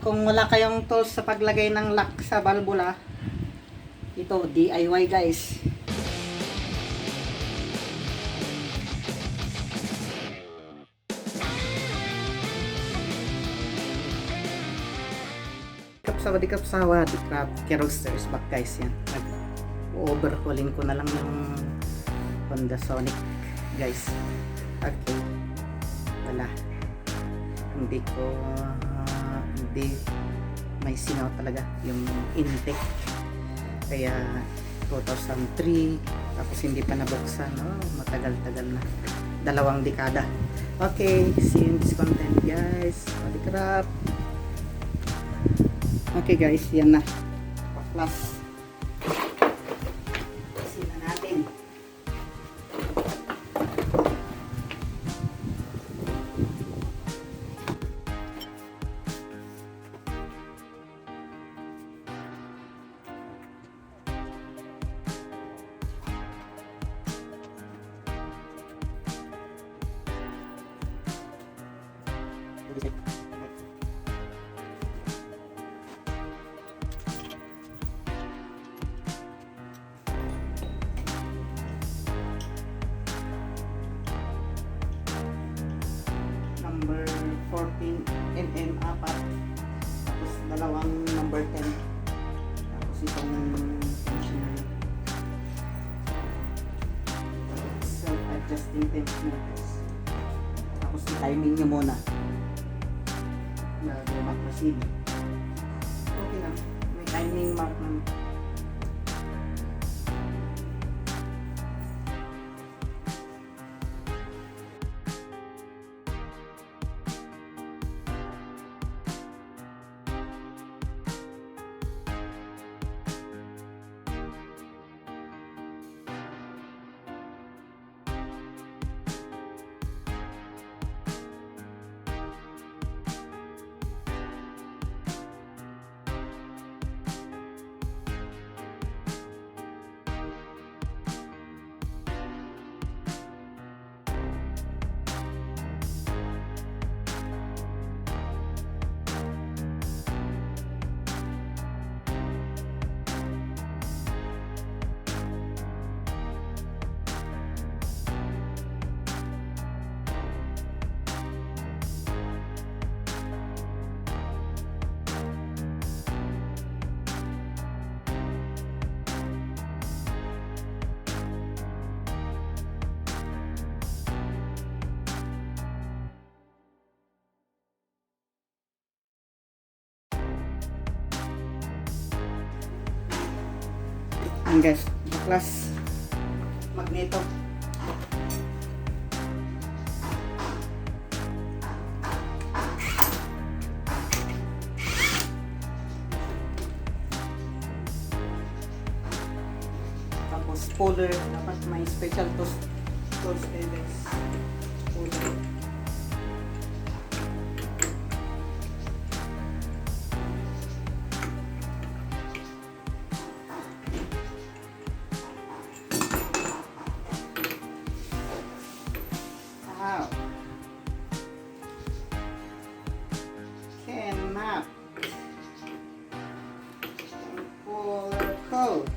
Kung wala kayong tools sa paglagay ng lock sa valvula, ito DIY guys. Wadikap sa wadikap Kerosters back guys, yan. Overhauling ko na lang yung Honda Sonic guys. Okay, wala, hindi may singaw talaga yung intake, kaya 2003 tapos hindi pa nabuksan. Matagal-tagal na, 2 dekada. Okay, see you in this content guys. Wadikap. Okay guys, yan na. Plus. Sila natin. Number 14 mm apat, tapos dalawang number 10, tapos itong tensioner, self-adjusting tensioners, tapos timing nyo muna bago mag-proceed. Okay lang, may timing mark naman. Yan guys, baklas magneto. Tapos puller, dapat may special tools guys. Puller. Cannot puller code.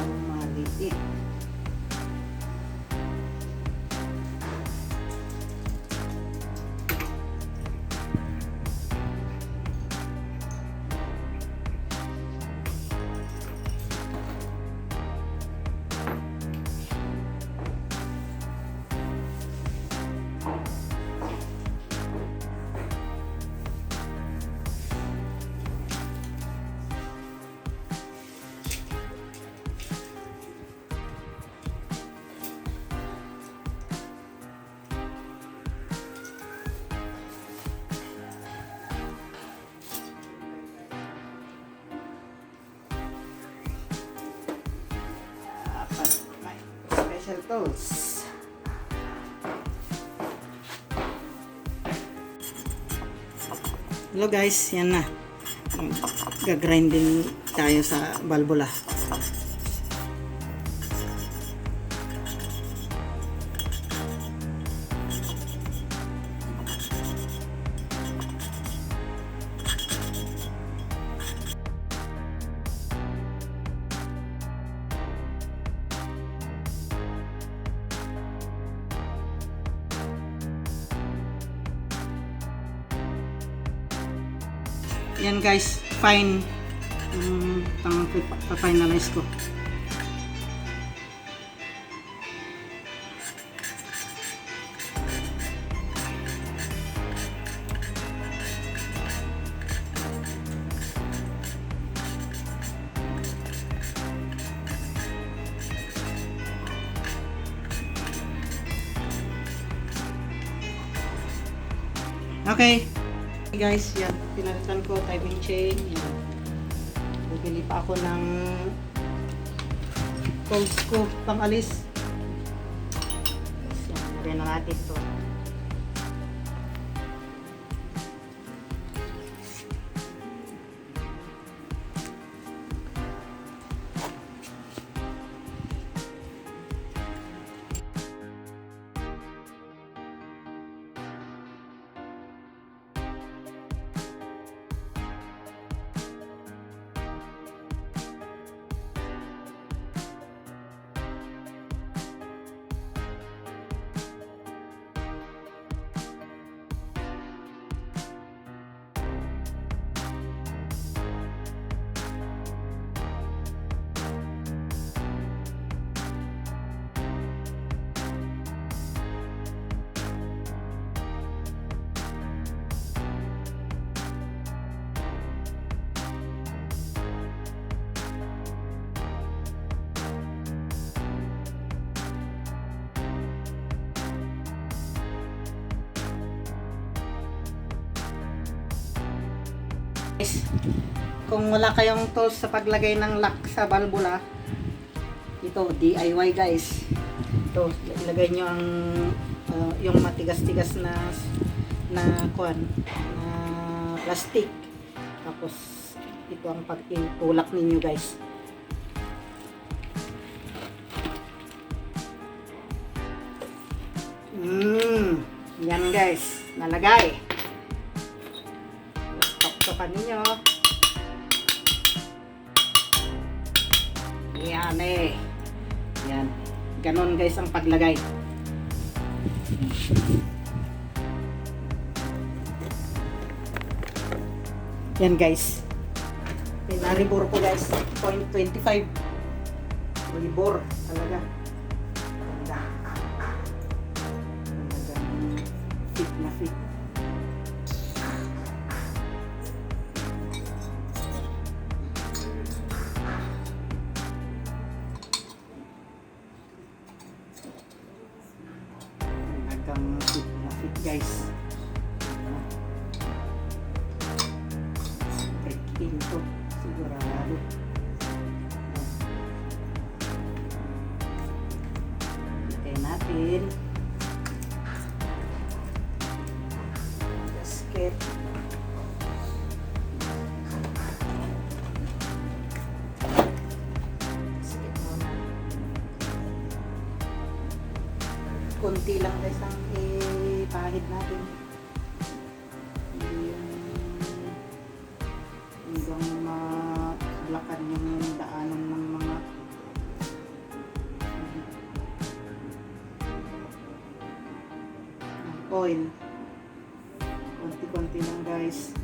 Maliit. special tools. Hello guys, yan na. Gagrinding tayo sa balbula. Yan guys, fine. Pang-finalize ko. Okay. Guys, yan, pinalitan ko timing chain, yan. Bibili pa ako ng cold scoop pang alis. Yan, lagyan na natin ito. Kung wala kayong tools sa paglagay ng lock sa balbula, ito DIY guys. Ito, ilagay nyo ang yung matigas-tigas na kuan na plastic. Tapos ito ang pag-itulak ninyo guys. Yan guys, nalagay. Tok-tokan ninyo. Yan eh. Yan. Ganon guys ang paglagay. Yan guys. Pinaribor ko guys. 0.25. Ribor talaga. Ganda. Talagang fit na fit. Fit na fit guys. Break-in to sigurado. Hintay natin gasket. Kunti lang guys ang ipahid natin. Hanggang maglakan yung daanan ng mga oil. Konti-konti lang guys.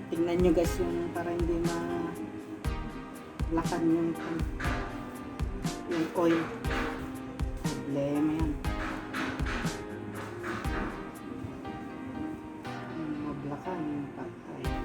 Tingnan nyo guys yung para hindi lakan yung oil. Problema yan. Maglakan yung patay.